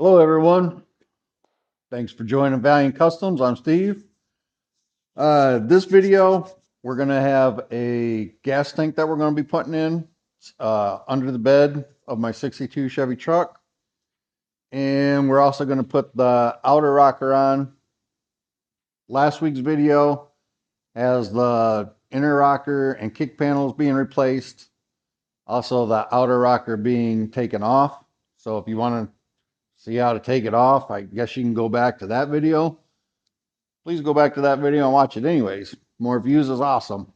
Hello everyone. Thanks for joining Valiant Customs. I'm Steve. This video, we're going to have a gas tank that we're going to be putting in under the bed of my 62 Chevy truck. And we're also going to put the outer rocker on. Last week's video has the inner rocker and kick panels being replaced. Also the outer rocker being taken off. So if you want to see how to take it off, I guess you can go back to that video. Please go back to that video and watch it anyways. More views is awesome.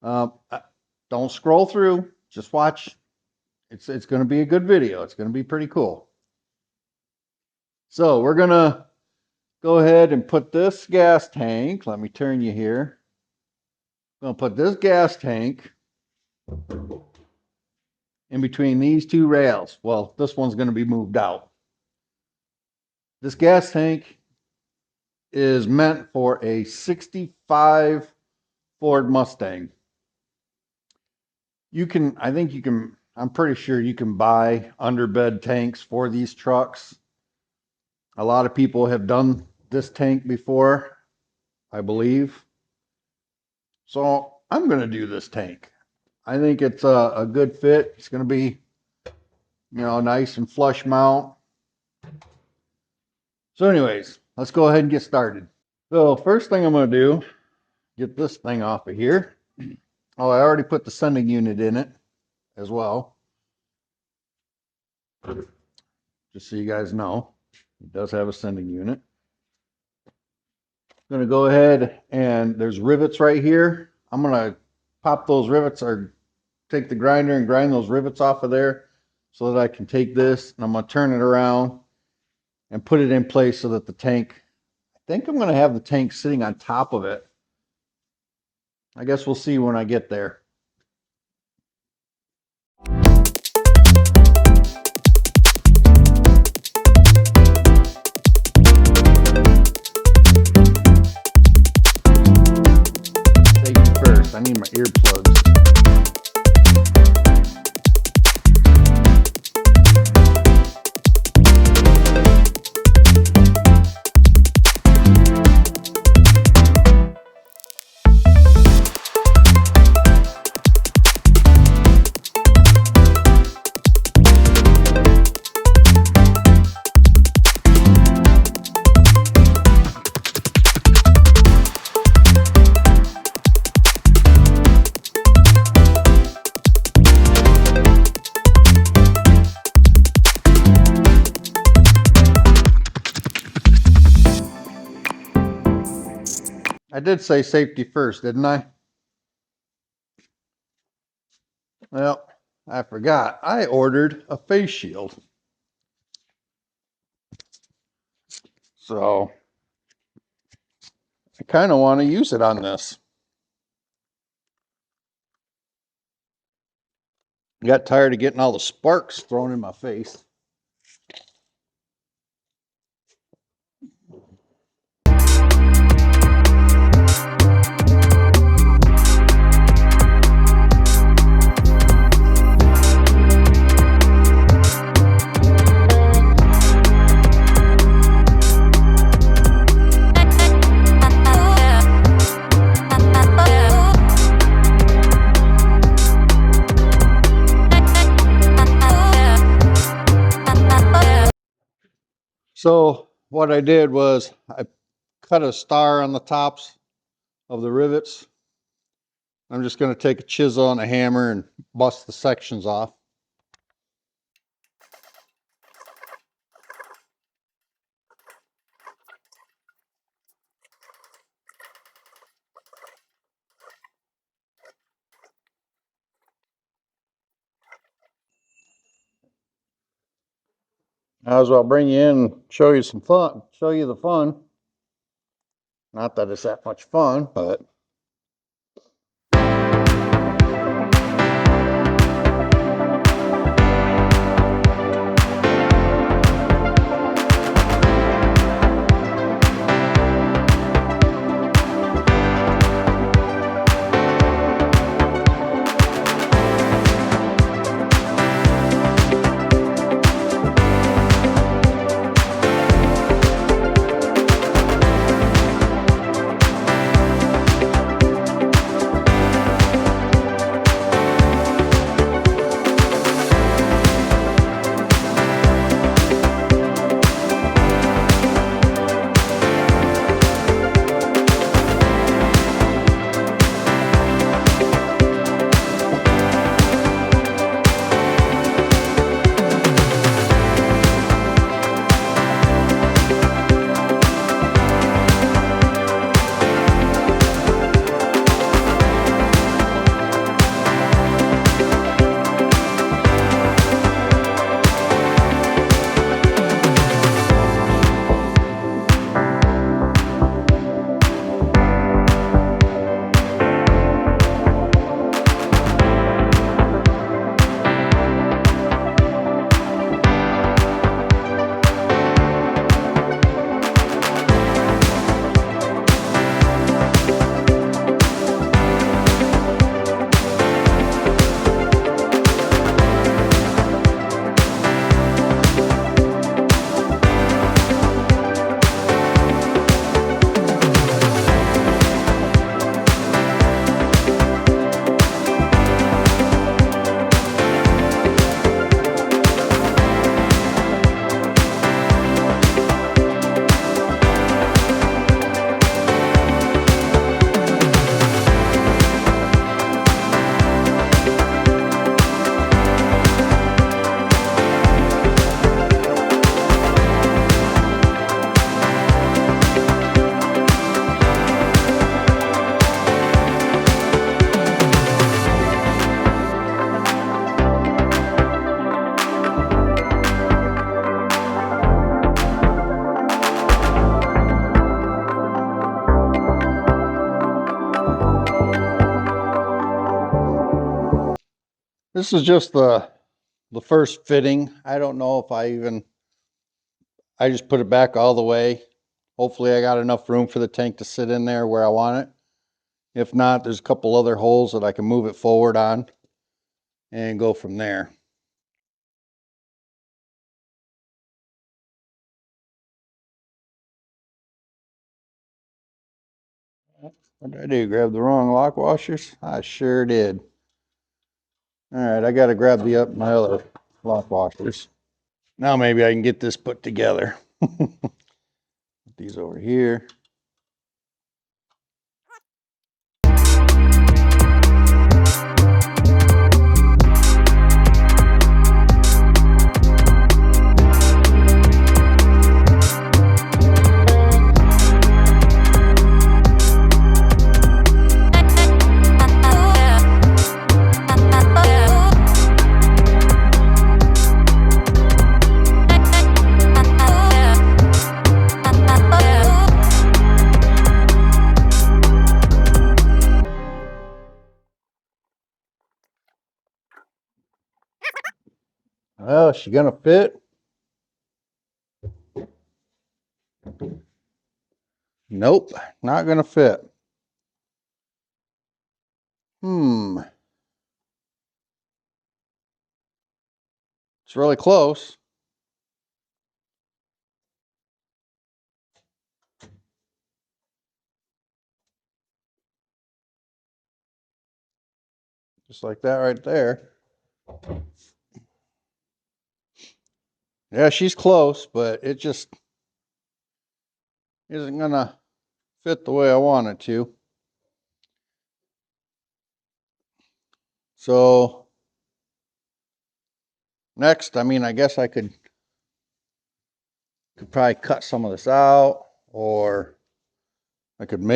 Don't scroll through, just watch. It's going to be a good video. It's going to be pretty cool. So we're going to go ahead and put this gas tank. Let me turn you here. I'm going to put this gas tank in between these two rails. Well, this one's going to be moved out. This gas tank is meant for a 65 Ford Mustang. I'm pretty sure you can buy underbed tanks for these trucks. A lot of people have done this tank before, I believe. So I'm going to do this tank. I think it's a good fit. It's going to be, nice and flush mount. So anyways, let's go ahead and get started. So first thing I'm going to do, get this thing off of here. Oh, I already put the sending unit in it as well. Just so you guys know, it does have a sending unit. I'm going to go ahead and there's rivets right here. I'm going to pop those rivets or take the grinder and grind those rivets off of there so that I can take this and I'm going to turn it around and put it in place so that the tank, I think I'm going to have the tank sitting on top of it. I guess we'll see when I get there. Safety first. I need my earplugs. I did say safety first, didn't I? Well, I forgot. I ordered a face shield. So I kind of want to use it on this. I got tired of getting all the sparks thrown in my face. So what I did was I cut a star on the tops of the rivets. I'm just going to take a chisel and a hammer and bust the sections off. Might as well bring you in and show you some fun, show you the fun. Not that it's that much fun, but This is just the first fitting. I don't know if I just put it back all the way. Hopefully I got enough room for the tank to sit in there where I want it. If not, there's a couple other holes that I can move it forward on and go from there. What did I do? Grab the wrong lock washers? I sure did. All right, I got to grab my other lock washers. Now maybe I can get this put together. Put these over here. Well, is she gonna fit? Nope, not gonna fit. It's really close. Just like that right there. Yeah, she's close, but it just isn't gonna fit the way I want it to. So next, I guess I could probably cut some of this out, or I could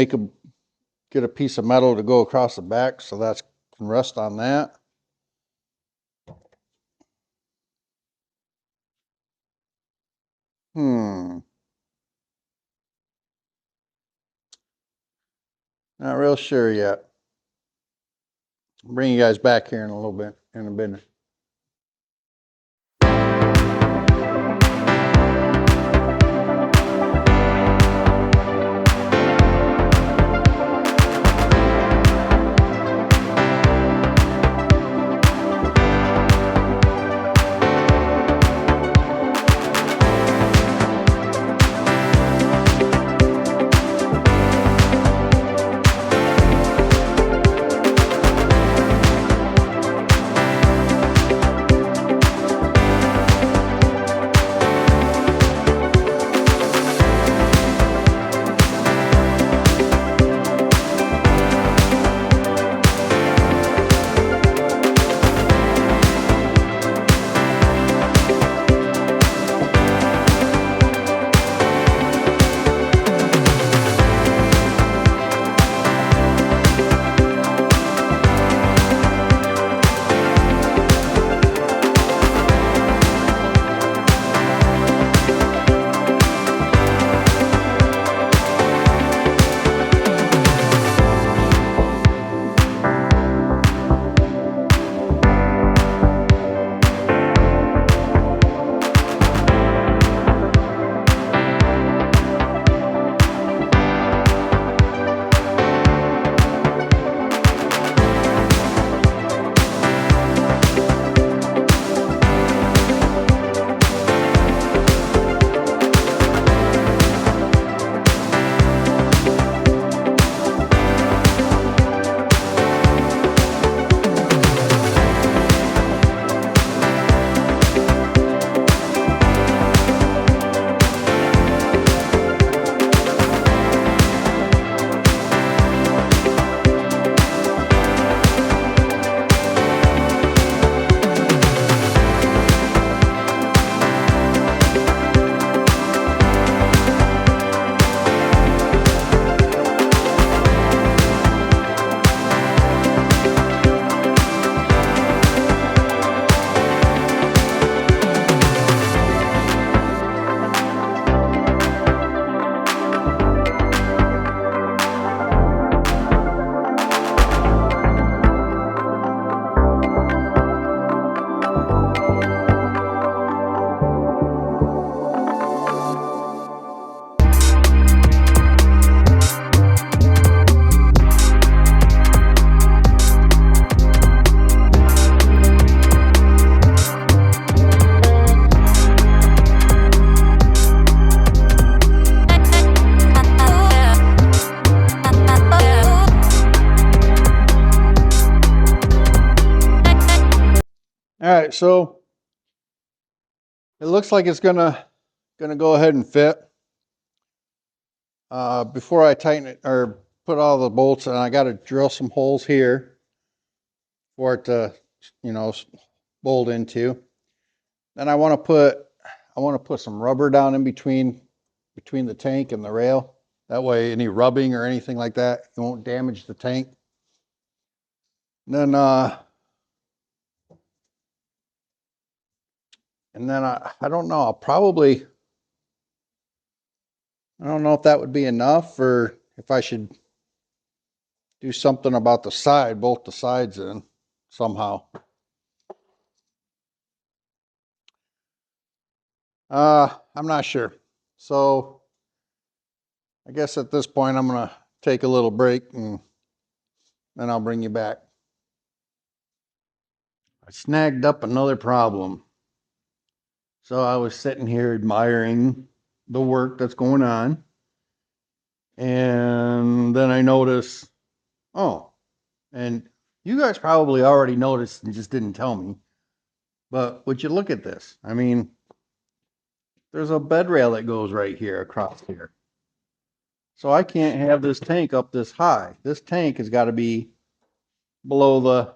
get a piece of metal to go across the back so that can rest on that. Not real sure yet. I'll bring you guys back here in a little bit, in a minute. right, so it looks like it's gonna go ahead and fit. Before I tighten it or put all the bolts in, I got to drill some holes here for it to, you know, bolt into. Then I want to put some rubber down in between the tank and the rail. That way, any rubbing or anything like that, it won't damage the tank. And then I don't know. I don't know if that would be enough or if I should do something about the side, bolt the sides in somehow. I'm not sure. So I guess at this point I'm gonna take a little break and then I'll bring you back. I snagged up another problem. So I was sitting here admiring the work that's going on. And then I noticed, oh, and you guys probably already noticed and just didn't tell me. But would you look at this? I mean, there's a bed rail that goes right here across here. So I can't have this tank up this high. This tank has got to be below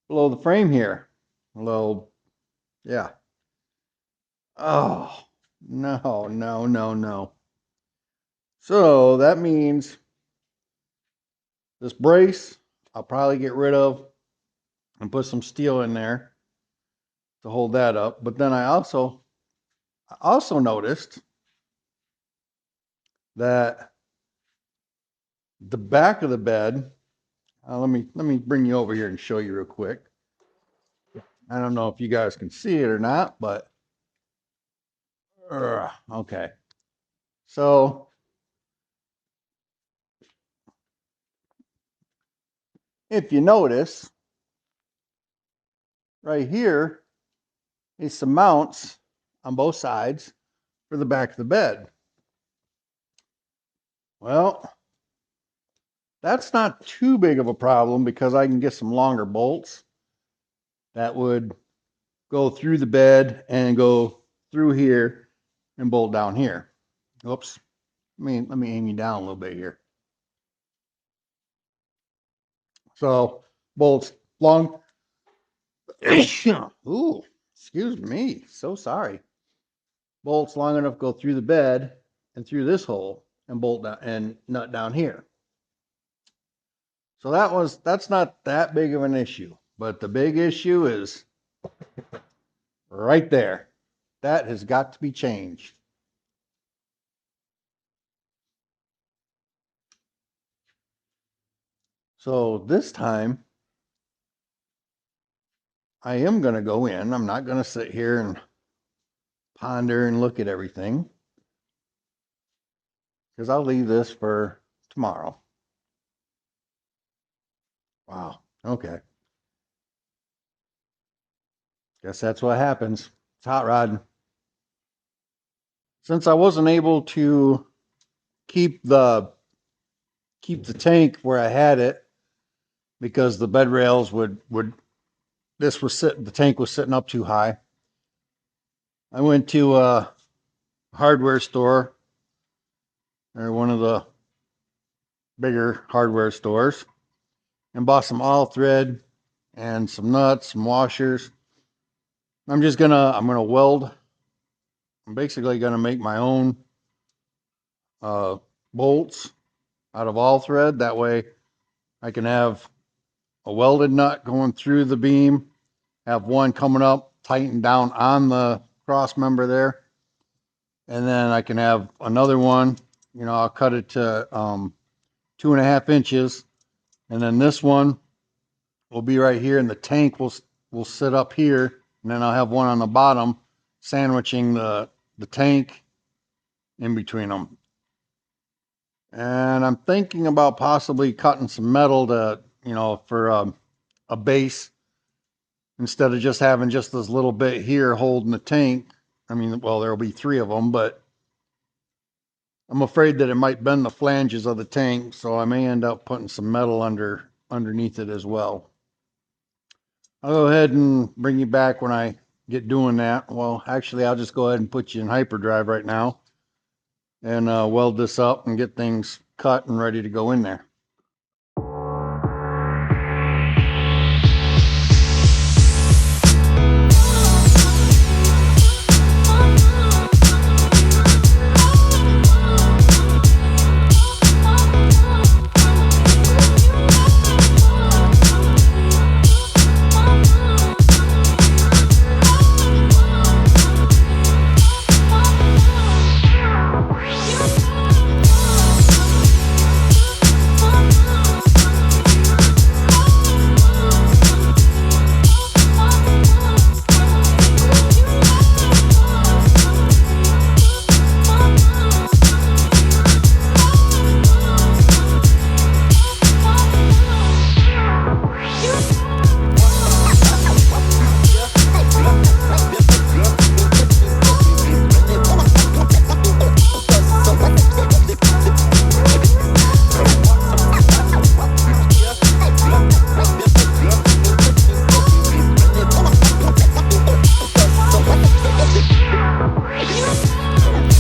the frame here. Below, yeah. Oh, no, no, no, no. So that means this brace I'll probably get rid of and put some steel in there to hold that up. But then I also noticed that the back of the bed, let me bring you over here and show you real quick. I don't know if you guys can see it or not, but okay. So if you notice, right here is some mounts on both sides for the back of the bed. Well, that's not too big of a problem because I can get some longer bolts that would go through the bed and go through here and bolt down here. Oops. Let me aim you down a little bit here. So bolts long. Ooh, excuse me. So sorry. Bolts long enough to go through the bed and through this hole and bolt down and nut down here. So that's not that big of an issue. But the big issue is right there. That has got to be changed. So this time I am going to go in. I'm not going to sit here and ponder and look at everything because I'll leave this for tomorrow. Wow. Okay. Guess that's what happens. It's hot rodding. Since I wasn't able to keep the tank where I had it because the bed rails would the tank was sitting up too high. I went to a hardware store or one of the bigger hardware stores and bought some all thread and some nuts, some washers. I'm gonna weld. I'm basically gonna make my own bolts out of all thread. That way I can have a welded nut going through the beam, have one coming up, tightened down on the cross member there. And then I can have another one, I'll cut it to 2.5 inches. And then this one will be right here and the tank will sit up here. And then I'll have one on the bottom sandwiching the tank in between them. And I'm thinking about possibly cutting some metal to, for a base instead of just having just this little bit here holding the tank. I mean, well, there'll be 3 of them, but I'm afraid that it might bend the flanges of the tank, so I may end up putting some metal underneath it as well. I'll go ahead and bring you back when I get doing that. Well, actually, I'll just go ahead and put you in hyperdrive right now and weld this up and get things cut and ready to go in there.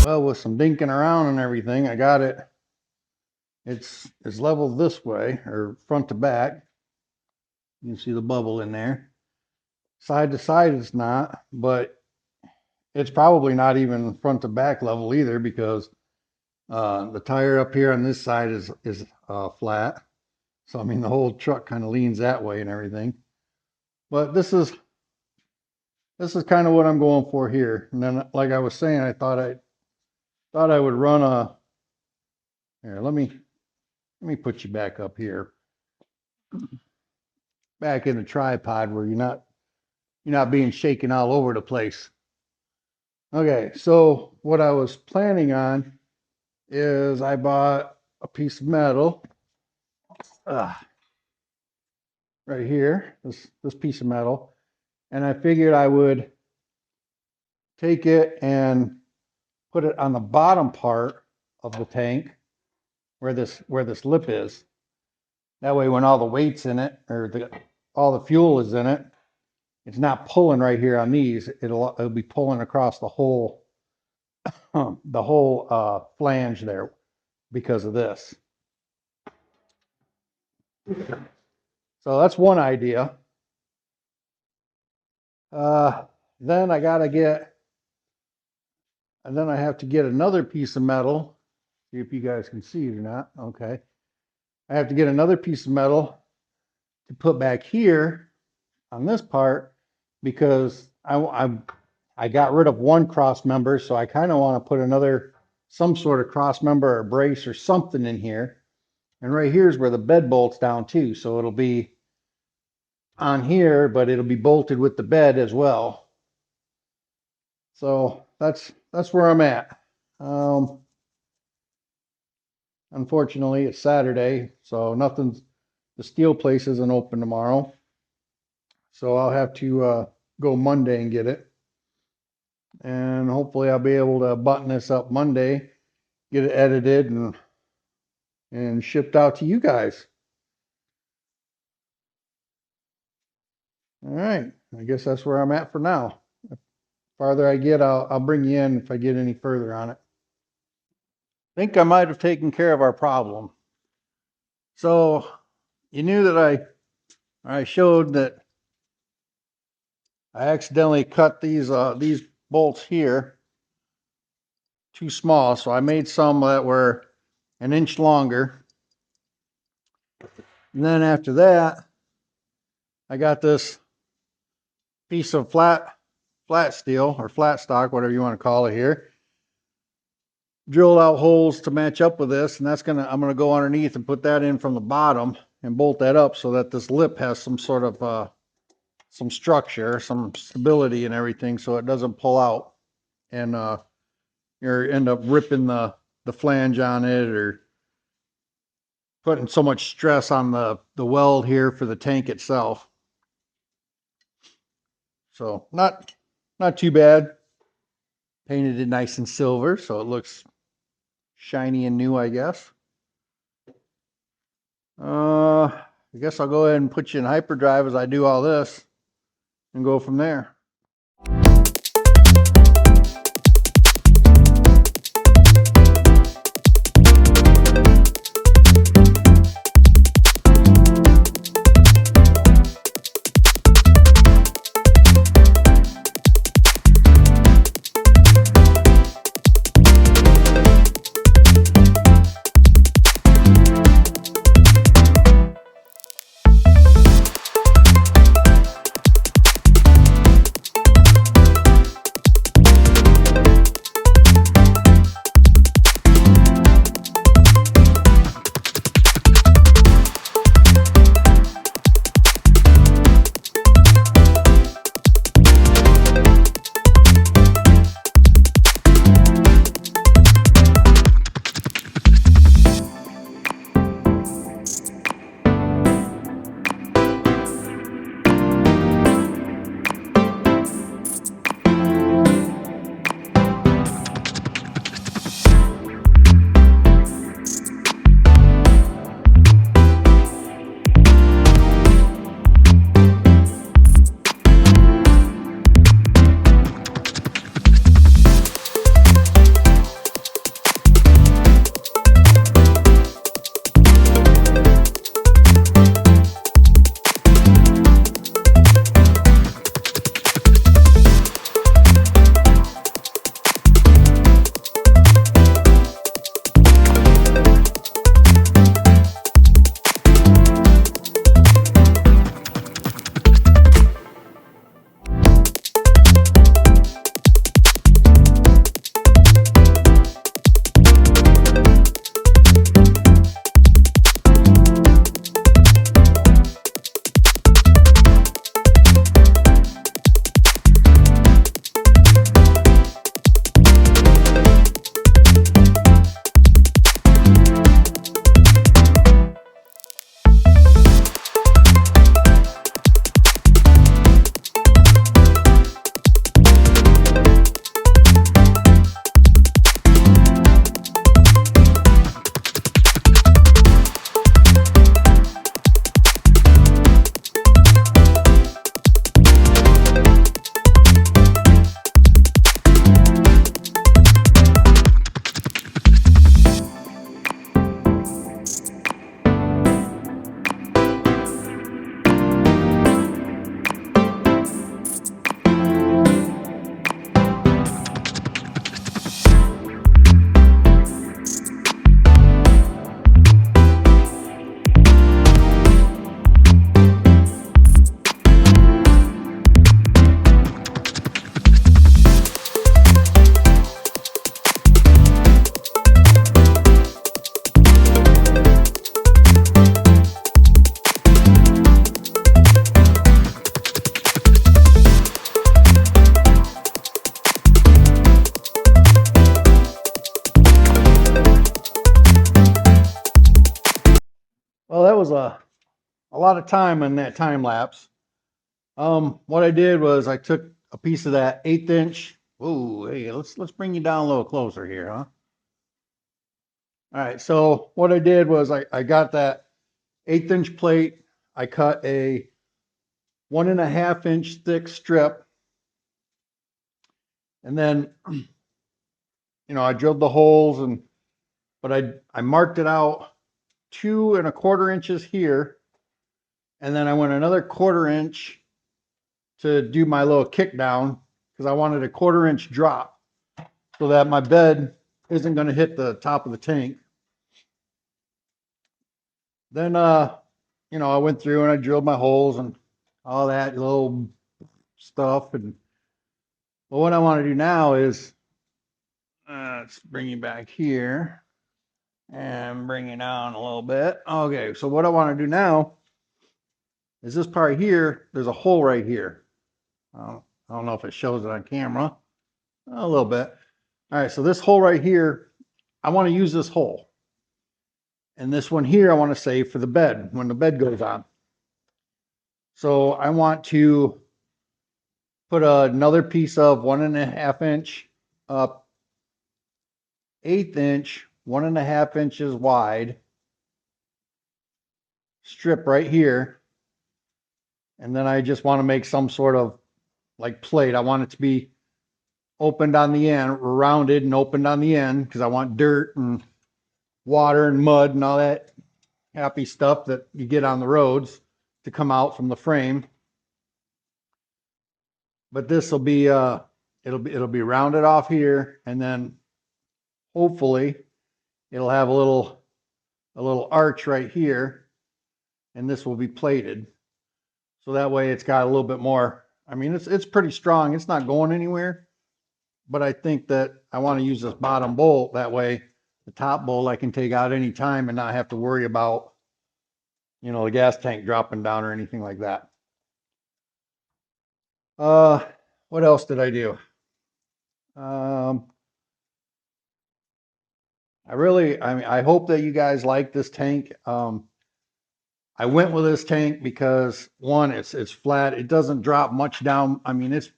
Well, with some dinking around and everything, I got it. It's leveled this way, or front to back. You can see the bubble in there. Side to side it's not, but it's probably not even front to back level either, because the tire up here on this side is flat. So I mean the whole truck kind of leans that way and everything. But this is kind of what I'm going for here. And then, like I was saying, I thought I would run a here. Let me put you back up here, back in the tripod where you're not being shaken all over the place. Okay, so what I was planning on is I bought a piece of metal right here, this piece of metal, and I figured I would take it and put it on the bottom part of the tank where this lip is. That way, when all the weight's in it, or all the fuel is in it, it's not pulling right here on these. It'll be pulling across the whole flange there because of this. So that's one idea. Then I have to get another piece of metal. See if you guys can see it or not. Okay. I have to get another piece of metal to put back here on this part, because I got rid of one cross member, so I kind of want to put some sort of cross member or brace or something in here. And right here is where the bed bolts down too, so it'll be on here, but it'll be bolted with the bed as well. So that's where I'm at. Unfortunately, it's Saturday, so the steel place isn't open tomorrow. So I'll have to go Monday and get it. And hopefully I'll be able to button this up Monday, get it edited and shipped out to you guys. All right, I guess that's where I'm at for now. The farther I get, I'll bring you in if I get any further on it. I think I might have taken care of our problem. So you knew that I showed that I accidentally cut these bolts here too small, so I made some that were an inch longer. And then after that, I got this piece of flat steel or flat stock, whatever you want to call it here. Drilled out holes to match up with this, and I'm gonna go underneath and put that in from the bottom and bolt that up so that this lip has some sort of some structure, some stability and everything, so it doesn't pull out and you end up ripping the flange on it, or putting so much stress on the weld here for the tank itself. So not too bad. Painted it nice and silver, so it looks shiny and new, I guess. I guess I'll go ahead and put you in hyperdrive as I do all this. and go from there. Well, that was a lot of time in that time lapse. What I did was I took a piece of that 1/8 inch. Whoa, hey, let's bring you down a little closer here, huh? All right, so what I did was I got that 1/8 inch plate. I cut a 1.5 inch thick strip, and then I drilled the holes, but I marked it out 2.25 inches here, and then I went another 1/4 inch to do my little kick down because I wanted a 1/4 inch drop so that my bed isn't going to hit the top of the tank. Then I went through and I drilled my holes and all that little stuff. And well, what I want to do now is let's bring you back here and bring you down a little bit. Okay, so what I want to do now is this part here. There's a hole right here. I don't know if it shows it on camera. A little bit. All right, so this hole right here, I want to use this hole. And this one here, I want to save for the bed when the bed goes on. So I want to put another piece of 1.5 inch up, 1/8 inch, 1.5 inches wide strip right here. And then I just want to make some sort of like plate. I want it to be opened on the end, rounded and opened on the end, because I want dirt and water and mud and all that happy stuff that you get on the roads to come out from the frame. But this will be it'll be rounded off here, and then hopefully it'll have a little arch right here, and this will be plated. So that way it's got a little bit more. I mean, it's pretty strong. It's not going anywhere, but I think that I want to use this bottom bolt. That way the top bolt I can take out any time and not have to worry about, you know, the gas tank dropping down or anything like that. What else did I do? I hope that you guys like this tank. I went with this tank because one, it's flat. It doesn't drop much down. I mean, it's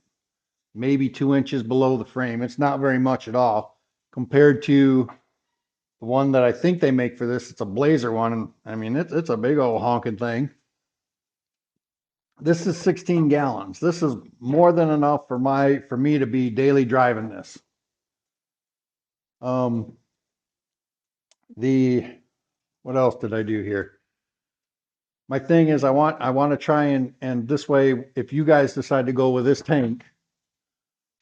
maybe 2 inches below the frame. It's not very much at all compared to the one that I think they make for this. It's a Blazer one. And I mean, it's a big old honking thing. This is 16 gallons. This is more than enough for me to be daily driving this. What else did I do here? My thing is I want to try and this way, if you guys decide to go with this tank,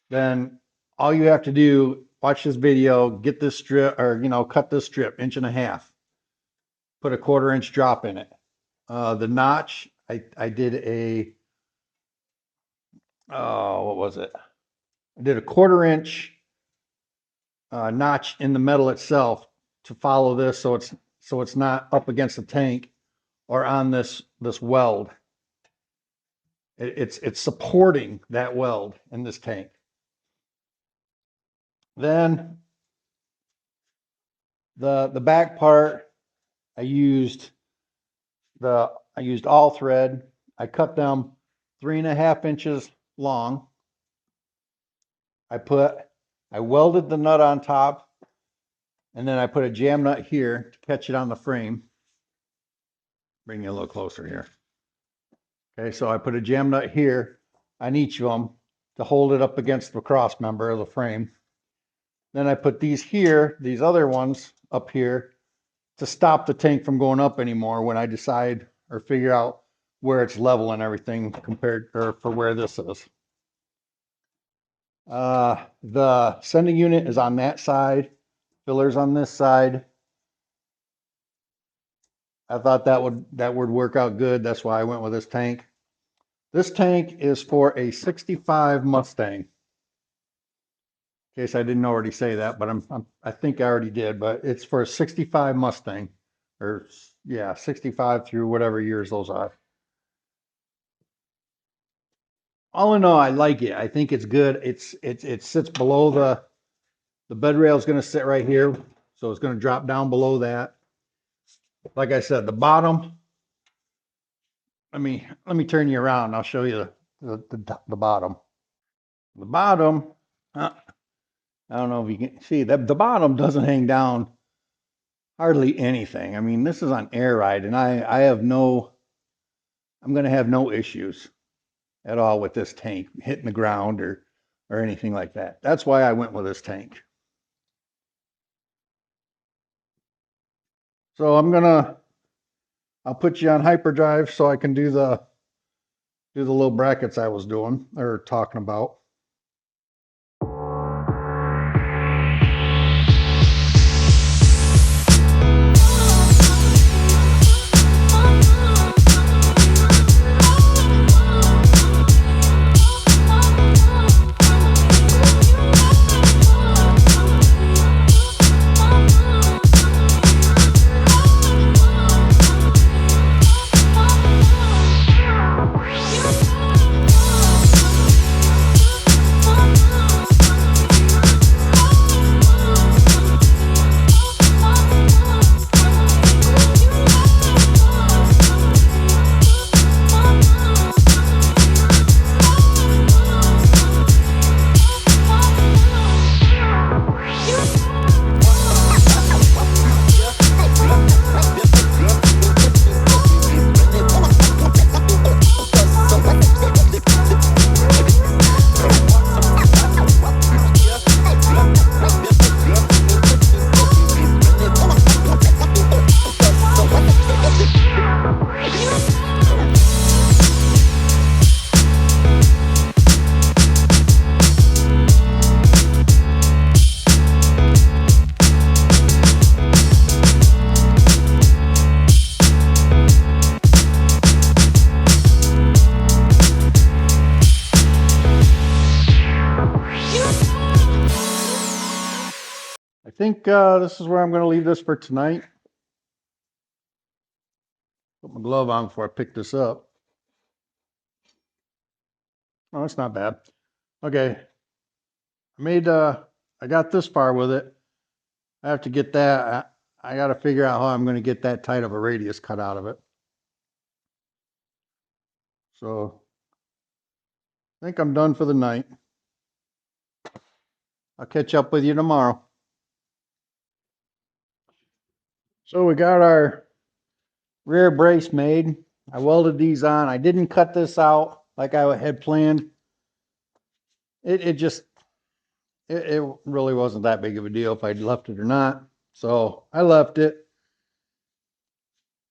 then all you have to do, watch this video, get this strip, or, you know, cut this strip 1.5 inches, put a 1/4 inch drop in it. The notch, I did a, what was it? I did a 1/4 inch notch in the metal itself to follow this, so it's not up against the tank or on this weld. It's supporting that weld in this tank. Then the back part, I used all thread. I cut them 3.5 inches long. I welded the nut on top, and then I put a jam nut here to catch it on the frame. Bring you a little closer here. Okay, so I put a jam nut here on each of them to hold it up against the cross member of the frame. Then I put these here, these other ones up here, to stop the tank from going up anymore when I decide or figure out where it's level and everything compared or for where this is. The sending unit is on that side, fillers on this side. I thought that would work out good. That's why I went with this tank. This tank is for a 65 Mustang. In case I didn't already say that, but I think I already did, but it's for a 65 Mustang, or yeah, 65 through whatever years those are. All in all, I like it. I think it's good. It sits below the bed rail is going to sit right here, so it's going to drop down below that. Like I said, the bottom. Let me turn you around and I'll show you the bottom. The bottom. I don't know if you can see that the bottom doesn't hang down hardly anything. I mean, this is on air ride, and I'm going to have no issues at all with this tank hitting the ground or anything like that. That's why I went with this tank. So I'll put you on hyperdrive so I can do the little brackets I was doing or talking about. think this is where I'm going to leave this for tonight. Put my glove on before I pick this up. Oh, that's not bad. Okay. I got this far with it. I have to get that. I got to figure out how I'm going to get that tight of a radius cut out of it. So I think I'm done for the night. I'll catch up with you tomorrow. So we got our rear brace made. I welded these on. I didn't cut this out like I had planned. It really wasn't that big of a deal if I'd left it or not. So I left it.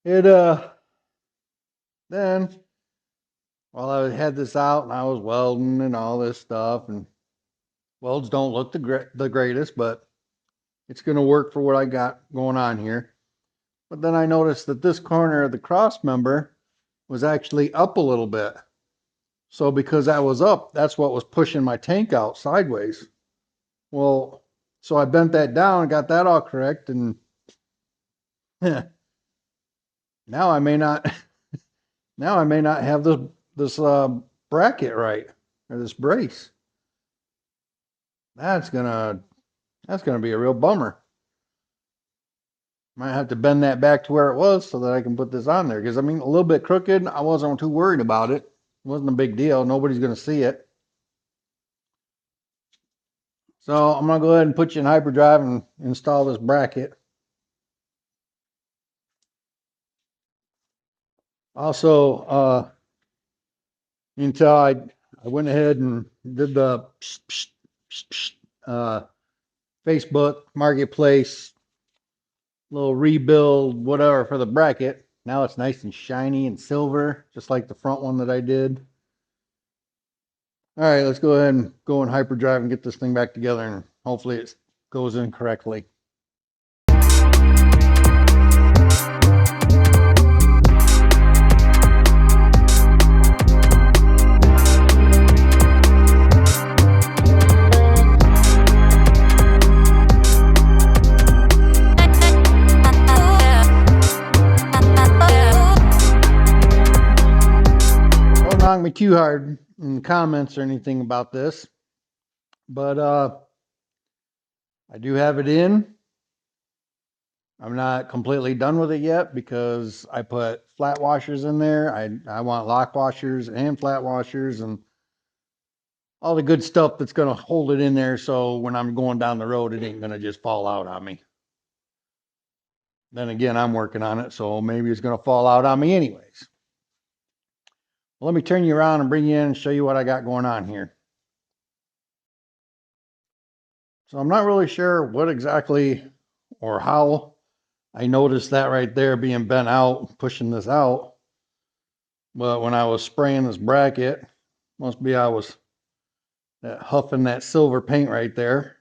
Then while I had this out and I was welding and all this stuff, and welds don't look the greatest, but it's going to work for what I got going on here. But then I noticed that this corner of the cross member was actually up a little bit. So because that was up, that's what was pushing my tank out sideways. Well, so I bent that down and got that all correct, and now I may not have this bracket right, or this brace. That's gonna be a real bummer. Might have to bend that back to where it was so that I can put this on there. Because I mean, a little bit crooked, I wasn't too worried about it. It wasn't a big deal. Nobody's gonna see it. So I'm gonna go ahead and put you in hyperdrive and install this bracket. Also, until I went ahead and did the Facebook Marketplace little rebuild, whatever, for the bracket. Now it's nice and shiny and silver, just like the front one that I did. All right, let's go ahead and go in hyperdrive and get this thing back together, and hopefully it goes in correctly. Don't knock me too hard in the comments or anything about this, but I do have it in. I'm not completely done with it yet because I put flat washers in there. I want lock washers and flat washers and all the good stuff that's going to hold it in there, so when I'm going down the road, it ain't going to just fall out on me. Then again, I'm working on it, so maybe it's going to fall out on me anyways. Well, let me turn you around and bring you in and show you what I got going on here. So I'm not really sure what exactly or how I noticed that right there being bent out, pushing this out. But when I was spraying this bracket, must be I was huffing that silver paint right there.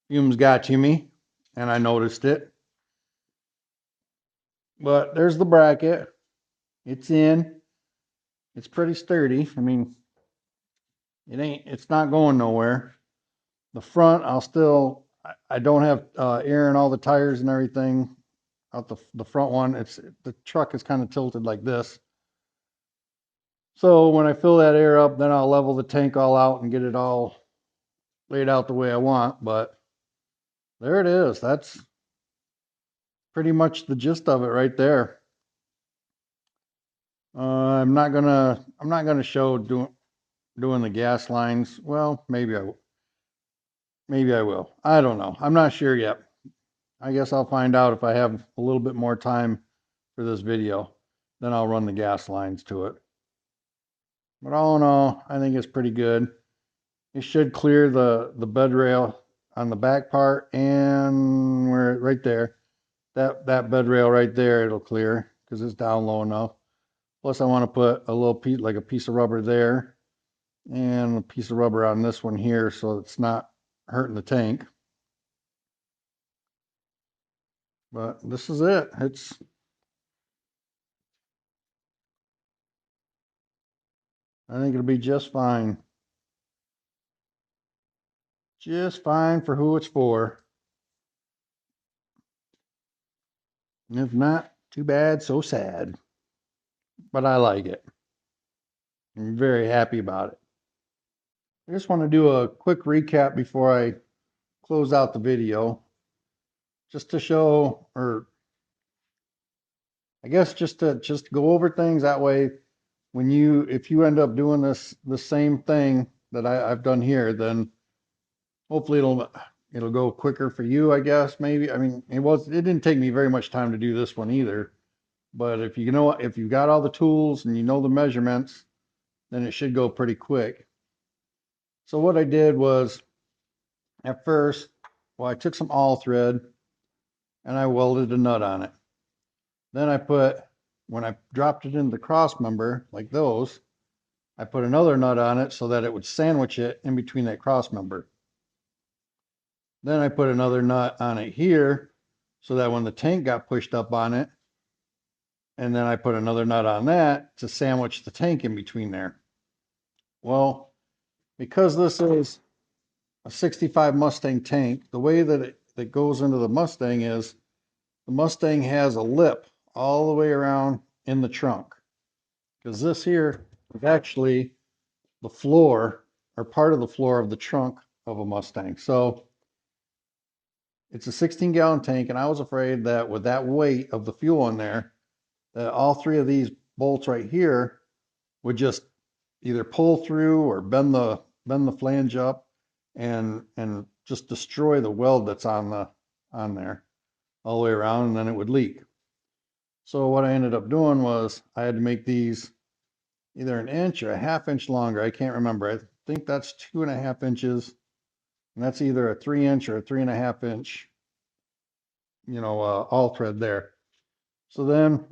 Fumes got to me, and I noticed it. But there's the bracket. It's in. It's pretty sturdy. I mean, it's not going nowhere. The front, I don't have air in all the tires and everything out the front one. The truck is kind of tilted like this. So when I fill that air up, then I'll level the tank all out and get it all laid out the way I want. But there it is. That's pretty much the gist of it right there. I'm not gonna show doing the gas lines. Well, maybe I will. I don't know. I'm not sure yet. I guess I'll find out if I have a little bit more time for this video. Then I'll run the gas lines to it. But all in all, I think it's pretty good. It should clear the bed rail on the back part, and where right there, that bed rail right there, it'll clear because it's down low enough. Plus I want to put a little piece, like a piece of rubber there, and a piece of rubber on this one here so it's not hurting the tank. But this is it. I think it'll be just fine. Just fine for who it's for. If not, too bad, so sad. But I like it. I'm very happy about it. I just want to do a quick recap before I close out the video, just to show, or I guess just go over things that way. When if you end up doing the same thing that I've done here, then hopefully it'll go quicker for you, I guess. Maybe. I mean, it didn't take me very much time to do this one either. But if you got all the tools and you know the measurements, then it should go pretty quick. So what I did was at first, well, I took some all thread and I welded a nut on it. Then when I dropped it into the cross member, like those, I put another nut on it so that it would sandwich it in between that cross member. Then I put another nut on it here so that when the tank got pushed up on it, and then I put another nut on that to sandwich the tank in between there. Well, because this is a 65 Mustang tank, the way that it goes into the Mustang is the Mustang has a lip all the way around in the trunk. Because this here is actually the floor or part of the floor of the trunk of a Mustang. So it's a 16-gallon tank, and I was afraid that with that weight of the fuel in there, that all three of these bolts right here would just either pull through or bend the flange up and just destroy the weld that's on there all the way around, and then it would leak. So what I ended up doing was I had to make these either an inch or a half inch longer. I can't remember. I think that's 2.5 inches, and that's either a 3 inch or a 3.5 inch, all thread there. So then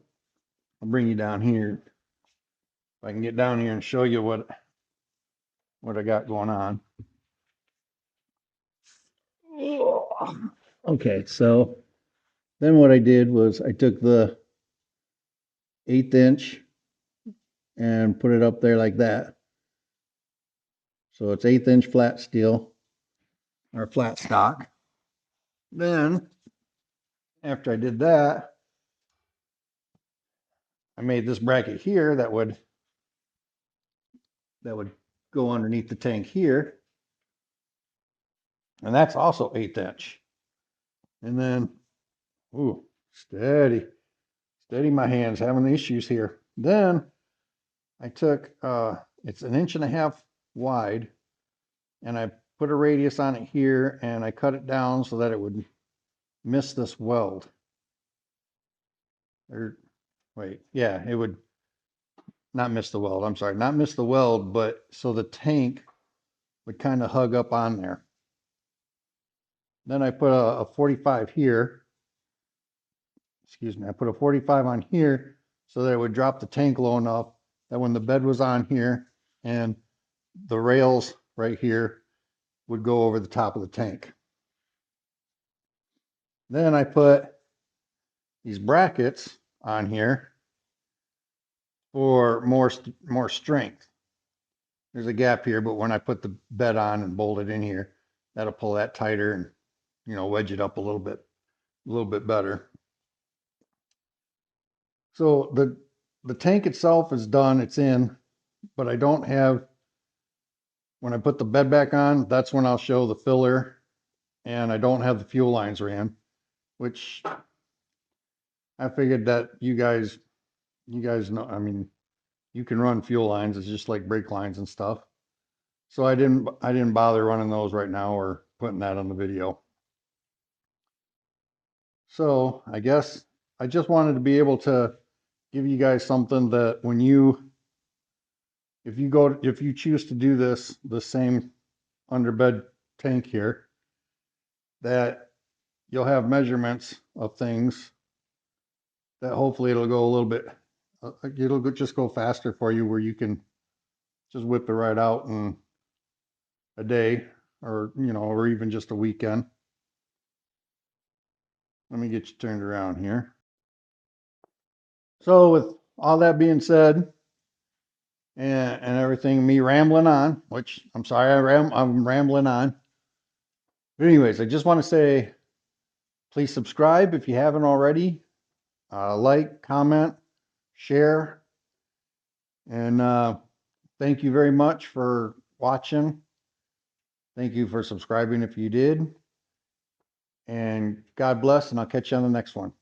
I'll bring you down here. If I can get down here and show you what I got going on. Okay, so then what I did was I took the 1/8 inch and put it up there like that. So it's 1/8 inch flat steel or flat stock. Then after I did that, I made this bracket here that would go underneath the tank here. And that's also 1/8 inch. And then, ooh, steady my hands, having the issues here. Then I took, it's 1.5 inches wide, and I put a radius on it here, and I cut it down so that it would miss this weld. Or wait, yeah, it would not miss the weld. I'm sorry, not miss the weld, but so the tank would kind of hug up on there. Then I put a 45 here. Excuse me, I put a 45 on here so that it would drop the tank low enough that when the bed was on here and the rails right here would go over the top of the tank. Then I put these brackets on here for more strength. There's a gap here, but when I put the bed on and bolt it in here, that'll pull that tighter and wedge it up a little bit better. So the tank itself is done, it's in, but I don't have, when I put the bed back on, that's when I'll show the filler, and I don't have the fuel lines ran, which I figured that you guys know, I mean, you can run fuel lines, it's just like brake lines and stuff. So I didn't bother running those right now or putting that on the video. So I guess I just wanted to be able to give you guys something that when if you choose to do the same underbed tank here, that you'll have measurements of things that hopefully it'll go a little bit, it'll just go faster for you, where you can just whip it right out in a day, or or even just a weekend. Let me get you turned around here. So with all that being said, and everything, me rambling on, which I'm sorry, I'm rambling on. But anyways, I just want to say, please subscribe if you haven't already. like, comment, share, and thank you very much for watching. Thank you for subscribing if you did. And God bless, and I'll catch you on the next one.